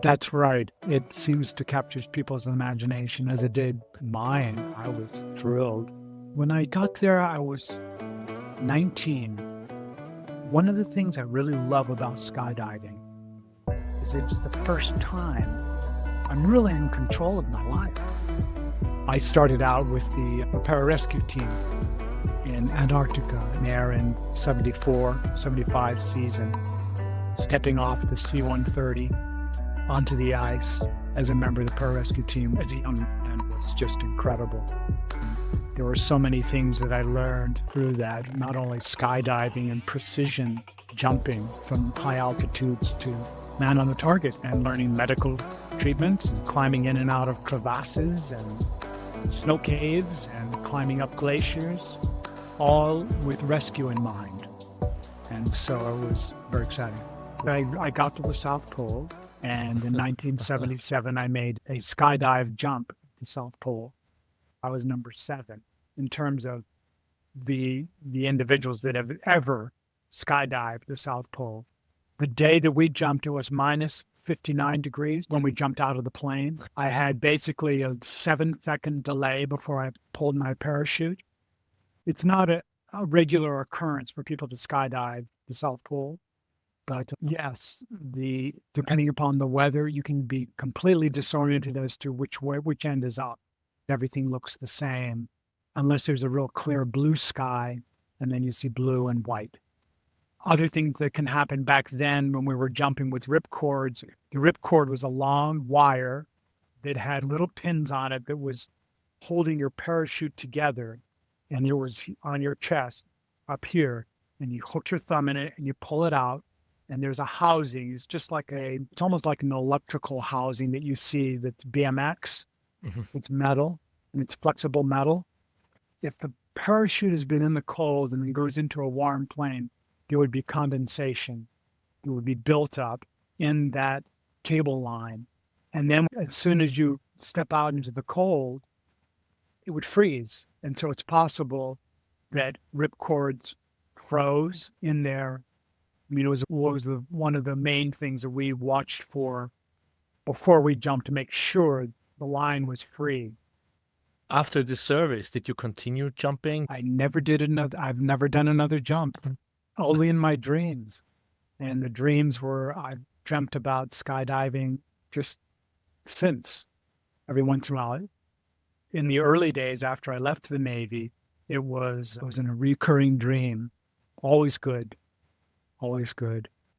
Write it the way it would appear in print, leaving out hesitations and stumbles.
That's right. It seems to capture people's imagination as it did mine. I was thrilled. When I got there, I was 19. One of the things I really love about skydiving is it's the first time I'm really in control of my life. I started out with the pararescue team in Antarctica, there in 74, 75 season, stepping off the C-130 onto the ice as a member of the pararescue team as a young man was just incredible. There were so many things that I learned through that, not only skydiving and precision jumping from high altitudes to man on the target, and learning medical treatments and climbing in and out of crevasses and snow caves and climbing up glaciers, all with rescue in mind. And so it was very exciting. I got to the South Pole, and in 1977, I made a skydive jump at the South Pole. I was number 7 in terms of the individuals that have ever skydived the South Pole. The day that we jumped, it was minus 59 degrees when we jumped out of the plane. I had basically a 7-second delay before I pulled my parachute. It's not a regular occurrence for people to skydive the South Pole. But yes, depending upon the weather, you can be completely disoriented as to which end is up. Everything looks the same, unless there's a real clear blue sky, and then you see blue and white. Other things that can happen back then when we were jumping with ripcords, the ripcord was a long wire that had little pins on it that was holding your parachute together, and it was on your chest up here, and you hook your thumb in it and you pull it out, and there's a housing. It's almost like an electrical housing that you see that's BMX. It's metal, and it's flexible metal. If the parachute has been in the cold and then goes into a warm plane, there would be condensation. It would be built up in that cable line. And then as soon as you step out into the cold, it would freeze. And so it's possible that ripcords froze in there. I mean, it was one of the main things that we watched for before we jumped to make sure the line was free. After the service, did you continue jumping? I've never done another jump, only in my dreams. And the dreams I've dreamt about skydiving just since. Every once in a while. In the early days after I left the Navy, it was in a recurring dream. Always good. Always good.